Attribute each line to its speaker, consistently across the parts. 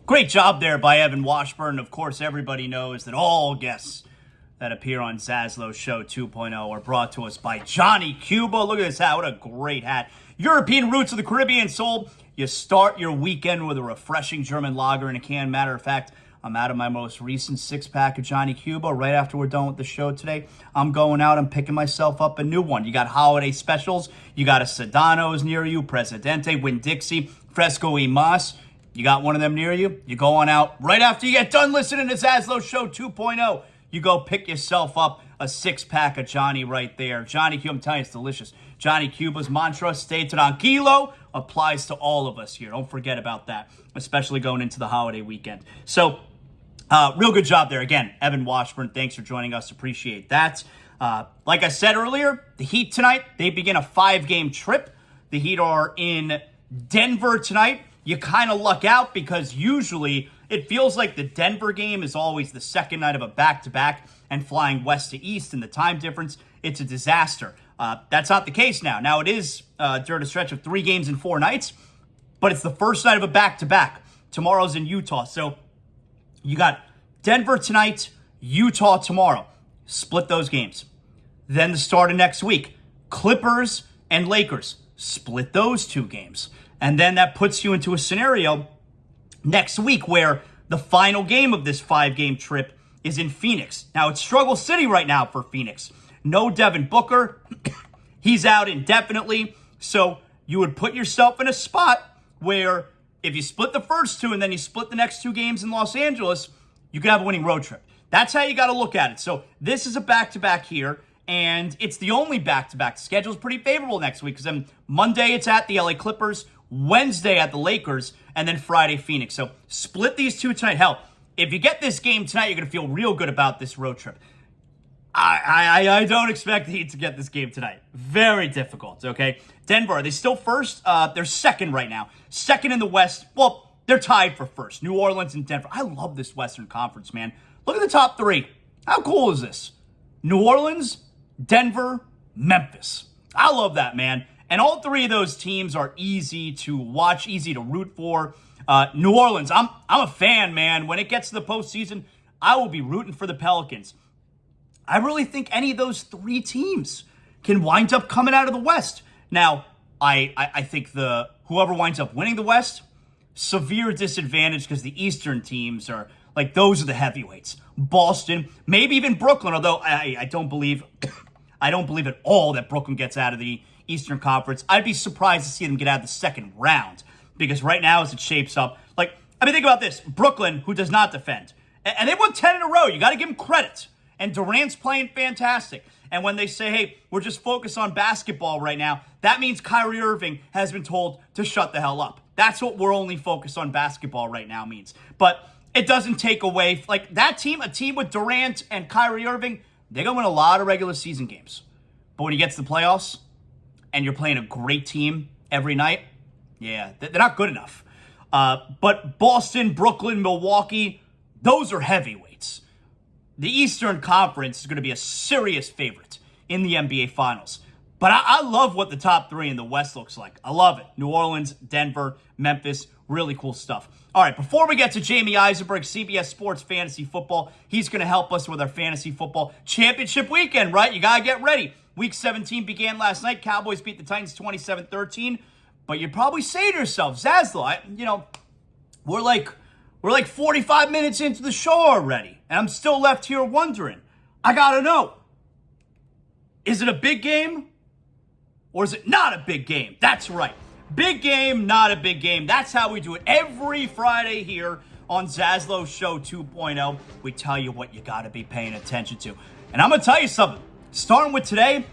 Speaker 1: Great job there by Evan Washburn. Of course, everybody knows that all guests that appear on ZASLOW Show 2.0 are brought to us by Johnny Cuba. Look at this hat. What a great hat. European roots of the Caribbean soul. You start your weekend with a refreshing German lager in a can. Matter of fact, I'm out of my most recent six-pack of Johnny Cuba. Right after we're done with the show today, I'm going out and picking myself up a new one. You got holiday specials. You got a Sedano's near you, Presidente, Winn-Dixie, Fresco y Mas. You got one of them near you? You go on out right after you get done listening to ZASLOW Show 2.0. You go pick yourself up a six-pack of Johnny right there. Johnny Cuba, I'm telling you, it's delicious. Johnny Cuba's mantra, stay tranquilo, applies to all of us here. Don't forget about that, especially going into the holiday weekend. So, real good job there. Again, Evan Washburn, thanks for joining us. Appreciate that. Like I said earlier, the Heat tonight, they begin a 5-game trip. The Heat are in Denver tonight. You kind of luck out because usually it feels like the Denver game is always the second night of a back-to-back, and flying west to east and the time difference, it's a disaster. That's not the case now. Now it is during a stretch of 3 games in 4 nights, but it's the first night of a back-to-back. Tomorrow's in Utah. So you got Denver tonight, Utah tomorrow. Split those games. Then the start of next week, Clippers and Lakers. Split those 2 games. And then that puts you into a scenario next week where the final game of this 5-game trip is in Phoenix. Now, it's struggle city right now for Phoenix. No Devin Booker. He's out indefinitely. So you would put yourself in a spot where if you split the first 2 and then you split the next 2 games in Los Angeles, you could have a winning road trip. That's how you got to look at it. So this is a back-to-back here, and it's the only back-to-back. The schedule's pretty favorable next week because then Monday it's at the LA Clippers, Wednesday at the Lakers, and then Friday, Phoenix. So split these 2 tonight. Hell, if you get this game tonight, you're going to feel real good about this road trip. I don't expect the Heat to get this game tonight. Very difficult, okay? Denver, are they still first? They're second right now. Second in the West. Well, they're tied for first. New Orleans and Denver. I love this Western Conference, man. Look at the top 3. How cool is this? New Orleans, Denver, Memphis. I love that, man. And all 3 of those teams are easy to watch, easy to root for. New Orleans, I'm a fan, man. When it gets to the postseason, I will be rooting for the Pelicans. I really think any of those 3 teams can wind up coming out of the West. Now, I think whoever winds up winning the West, severe disadvantage because the Eastern teams are like those are the heavyweights. Boston, maybe even Brooklyn, although I don't believe at all that Brooklyn gets out of the Eastern Conference. I'd be surprised to see them get out of the second round because right now as it shapes up, think about this. Brooklyn, who does not defend, and they won 10 in a row. You got to give them credit. And Durant's playing fantastic. And when they say, hey, we're just focused on basketball right now, that means Kyrie Irving has been told to shut the hell up. That's what we're only focused on basketball right now means. But it doesn't take away, that team, a team with Durant and Kyrie Irving, they're going to win a lot of regular season games. But when you get to the playoffs and you're playing a great team every night, yeah, they're not good enough. But Boston, Brooklyn, Milwaukee, those are heavyweights. The Eastern Conference is going to be a serious favorite in the NBA Finals. But I love what the top 3 in the West looks like. I love it. New Orleans, Denver, Memphis, really cool stuff. All right, before we get to Jamie Eisenberg, CBS Sports Fantasy Football, he's going to help us with our Fantasy Football Championship weekend, right? You got to get ready. Week 17 began last night. Cowboys beat the Titans 27-13. But you'd probably say to yourself, ZASLOW, we're like 45 minutes into the show already, and I'm still left here wondering. I got to know, is it a big game or is it not a big game? That's right. Big game, not a big game. That's how we do it every Friday here on ZASLOW Show 2.0. We tell you what you got to be paying attention to. And I'm going to tell you something. Starting with today,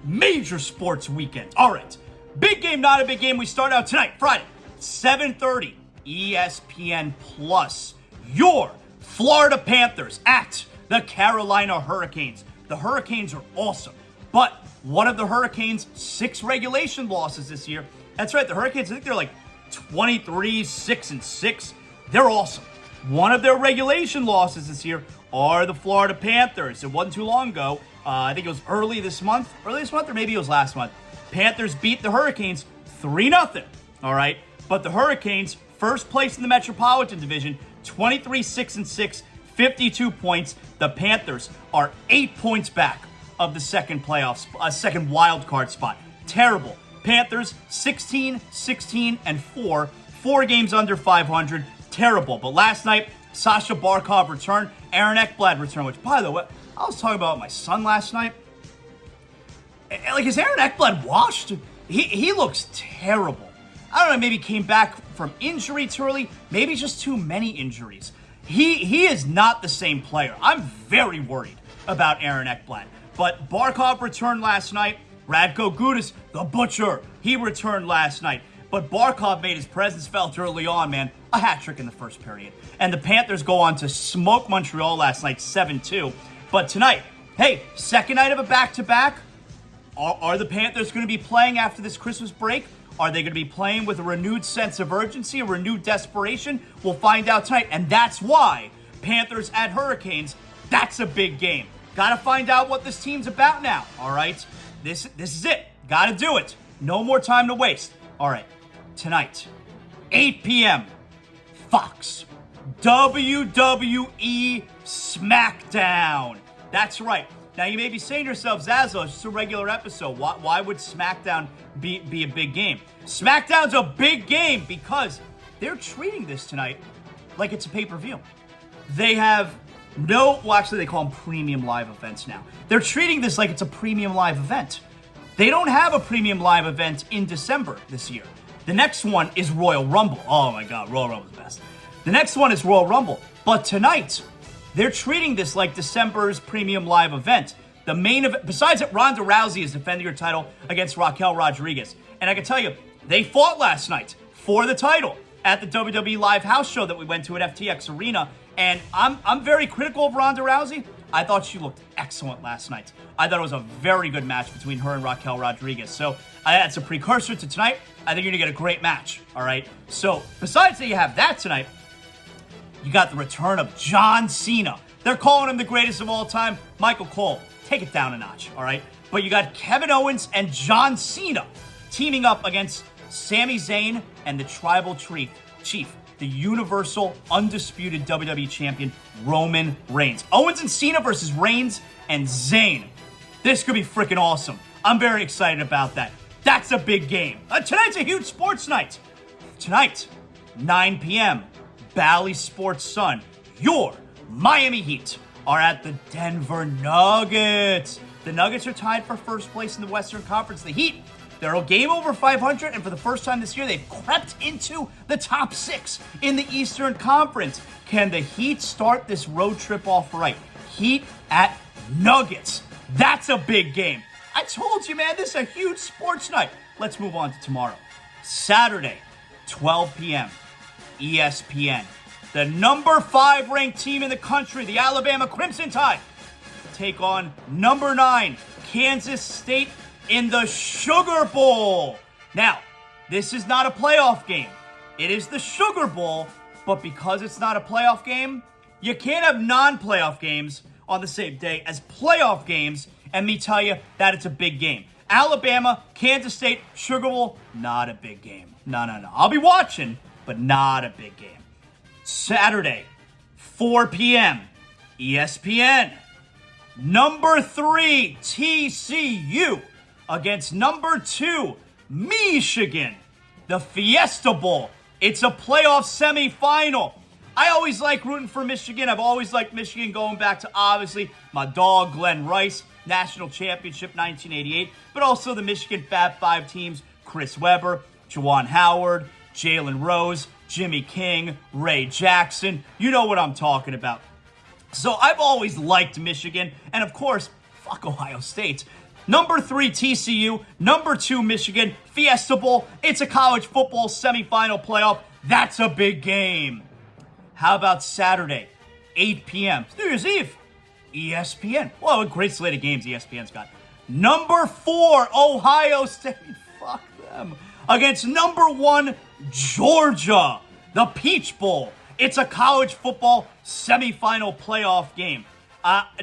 Speaker 1: major sports weekend. All right. Big game, not a big game. We start out tonight, Friday, 7:30. ESPN Plus, your Florida Panthers at the Carolina Hurricanes. The Hurricanes are awesome, but one of the Hurricanes' 6 regulation losses this year. That's right, the Hurricanes, I think they're like 23-6-6. They're awesome. One of their regulation losses this year are the Florida Panthers. It wasn't too long ago. I think it was early this month, or maybe it was last month. Panthers beat the Hurricanes 3-0. All right, but the Hurricanes first place in the Metropolitan Division, 23-6-6, 52 points. The Panthers are 8 points back of the second wild card spot. Terrible. Panthers 16-16-4, 4 games under 500. Terrible. But last night, Sasha Barkov returned, Aaron Ekblad returned, which, by the way, I was talking about my son last night. Like, is Aaron Ekblad washed? He looks terrible. I don't know, maybe came back from injury too early, maybe just too many injuries. He is not the same player. I'm very worried about Aaron Ekblad. But Barkov returned last night. Radko Gudas, the Butcher, he returned last night. But Barkov made his presence felt early on, man. A hat trick in the first period. And the Panthers go on to smoke Montreal last night, 7-2. But tonight, hey, second night of a back-to-back. Are the Panthers going to be playing after this Christmas break? Are they going to be playing with a renewed sense of urgency, a renewed desperation? We'll find out tonight. And that's why Panthers at Hurricanes, that's a big game. Got to find out what this team's about now, all right? This is it. Got to do it. No more time to waste. All right, tonight, 8 p.m., Fox, WWE SmackDown. That's right. Now, you may be saying to yourself, ZASLOW, it's just a regular episode. Why would SmackDown be a big game? SmackDown's a big game because they're treating this tonight like it's a pay-per-view. They have actually they call them premium live events now. They're treating this like it's a premium live event. They don't have a premium live event in December this year. The next one is Royal Rumble. Oh my God, Royal Rumble's the best. The next one is Royal Rumble. But tonight, they're treating this like December's premium live event. The main event, besides that, Ronda Rousey is defending her title against Raquel Rodriguez. And I can tell you, they fought last night for the title at the WWE Live House show that we went to at FTX Arena. And I'm very critical of Ronda Rousey. I thought she looked excellent last night. I thought it was a very good match between her and Raquel Rodriguez. So that's a precursor to tonight. I think you're going to get a great match, all right? So besides that you have that tonight, you got the return of John Cena. They're calling him the greatest of all time. Michael Cole, take it down a notch, all right? But you got Kevin Owens and John Cena teaming up against Sami Zayn and the Tribal Chief, the Universal Undisputed WWE Champion, Roman Reigns. Owens and Cena versus Reigns and Zayn. This could be freaking awesome. I'm very excited about that. That's a big game. Tonight's a huge sports night. Tonight, 9 p.m., Bally Sports Sun. Your Miami Heat are at the Denver Nuggets. The Nuggets are tied for first place in the Western Conference. The Heat, they're a game over 500, and for the first time this year, they've crept into the top 6 in the Eastern Conference. Can the Heat start this road trip off right? Heat at Nuggets. That's a big game. I told you, man, this is a huge sports night. Let's move on to tomorrow. Saturday, 12 p.m., ESPN. The number 5 ranked team in the country, the Alabama Crimson Tide, take on number 9, Kansas State in the Sugar Bowl. Now, this is not a playoff game. It is the Sugar Bowl, but because it's not a playoff game, you can't have non-playoff games on the same day as playoff games, and me tell you that it's a big game. Alabama, Kansas State, Sugar Bowl, not a big game. No. I'll be watching, but not a big game. Saturday, 4 p.m., ESPN. Number 3, TCU against number 2, Michigan. The Fiesta Bowl. It's a playoff semifinal. I always like rooting for Michigan. I've always liked Michigan going back to, obviously, my dog, Glenn Rice, National Championship 1988, but also the Michigan Fab Five teams, Chris Webber, Juwan Howard, Jalen Rose, Jimmy King, Ray Jackson. You know what I'm talking about. So I've always liked Michigan, and of course, fuck Ohio State. Number 3, TCU. Number 2, Michigan. Fiesta Bowl. It's a college football semifinal playoff. That's a big game. How about Saturday, 8 p.m., New Year's Eve, ESPN. Well, a great slate of games ESPN's got. Number 4, Ohio State. Fuck them. Against number 1, Georgia. The Peach Bowl. It's a college football semifinal playoff game.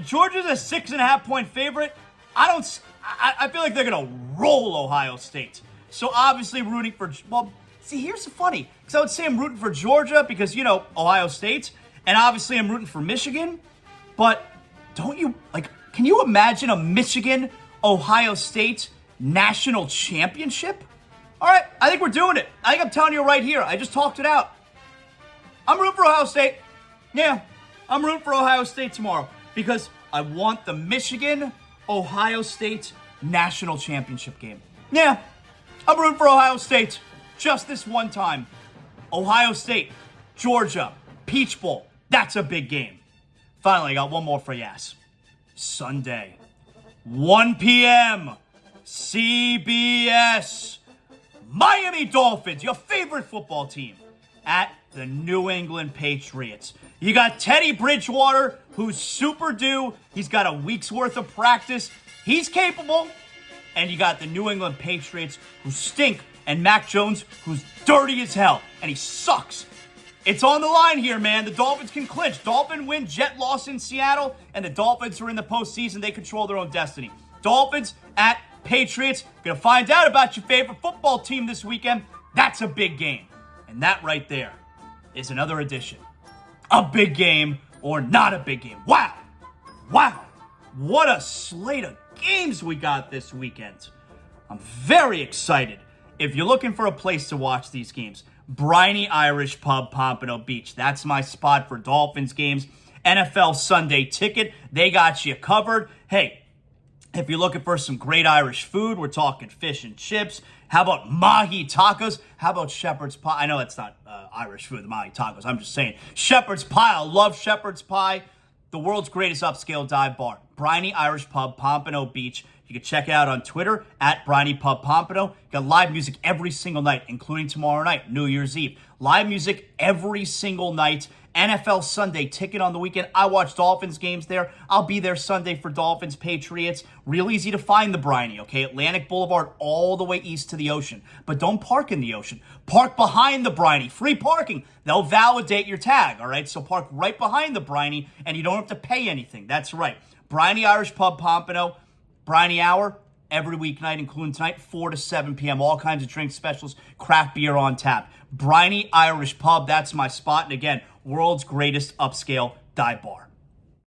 Speaker 1: Georgia's a 6.5-point favorite. I feel like they're going to roll Ohio State. So obviously rooting for, well, See, here's the funny, because I would say I'm rooting for Georgia because, Ohio State, and obviously I'm rooting for Michigan, but can you imagine a Michigan-Ohio State national championship? All right, I think we're doing it. I think I'm telling you right here. I just talked it out. I'm rooting for Ohio State. Yeah, I'm rooting for Ohio State tomorrow because I want the Michigan-Ohio State national championship game. Yeah, I'm rooting for Ohio State just this one time. Ohio State, Georgia, Peach Bowl. That's a big game. Finally, I got one more for you ass. Sunday, 1 p.m., CBS. Miami Dolphins, your favorite football team, at the New England Patriots. You got Teddy Bridgewater, who's super due. He's got a week's worth of practice. He's capable. And you got the New England Patriots, who stink, and Mac Jones, who's dirty as hell, and he sucks. It's on the line here, man. The Dolphins can clinch. Dolphin win, Jet loss in Seattle, and the Dolphins are in the postseason. They control their own destiny. Dolphins at Patriots. Gonna find out about your favorite football team this weekend. That's a big game. And that right there is another edition. A big game or not a big game. Wow. What a slate of games we got this weekend. I'm very excited. If you're looking for a place to watch these games, Briny Irish Pub, Pompano Beach. That's my spot for Dolphins games. NFL Sunday Ticket. They got you covered. Hey, if you're looking for some great Irish food, we're talking fish and chips. How about mahi tacos? How about shepherd's pie? I know it's not Irish food, the mahi tacos. I'm just saying. Shepherd's pie. I love shepherd's pie. The world's greatest upscale dive bar. Briny Irish Pub, Pompano Beach. You can check it out on Twitter, at Briny Pub Pompano. You got live music every single night, including tomorrow night, New Year's Eve. Live music every single night. NFL Sunday Ticket on the weekend. I watch Dolphins games there. I'll be there Sunday for Dolphins, Patriots. Real easy to find the Briny, okay? Atlantic Boulevard all the way east to the ocean. But don't park in the ocean. Park behind the Briny. Free parking. They'll validate your tag, all right? So park right behind the Briny, and you don't have to pay anything. That's right. Briny Irish Pub Pompano. Briny Hour, every weeknight, including tonight, 4 to 7 p.m. All kinds of drink specials, craft beer on tap. Briny Irish Pub, that's my spot. And again, world's greatest upscale dive bar.